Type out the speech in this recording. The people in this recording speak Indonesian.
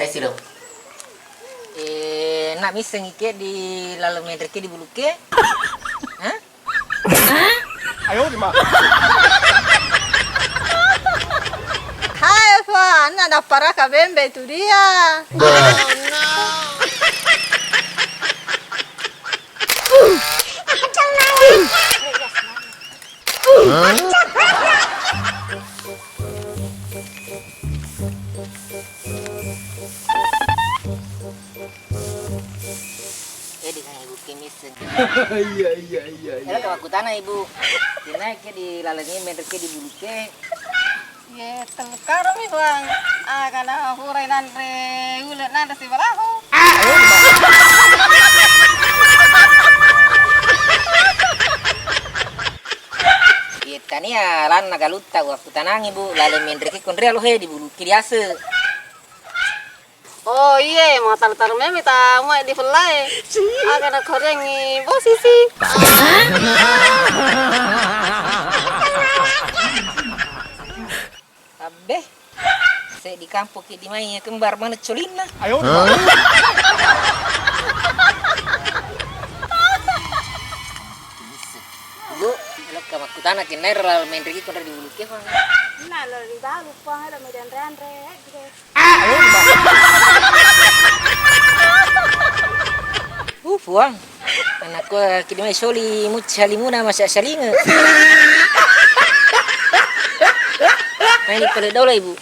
Hai silo. Nak miseng ike di lalu medreke di buluke. Hah? Ayo di mana? Hai Fa, anak ada para kabembe itu dia. Di kan ibu ke miseng. Iya. Ya kalau aku tanah ibu. Dinaik di lalu medreke di buluke. Ye, telkaro mi Bang. Kana hurai nanre ulet nanda si balahu. Kita nih ya lan nagalutta waktu tanang ibu lalu medreke kondre alo he di buluke biasa. Oh iya, mau tar memi ta mau di fulai. Kana korengi posisi. Abe, saya di kampung di mana kembar mana colina. Ayo di mana? Bu, kalau kamu aku tanah kena lalu medreke kondre di buluke bang. Nah, lo di balu pa ada median andre. Ayo di mana? Fuang. Anakku kini mai soli mucalimuna masya salinga. Main di pele daulah ibu.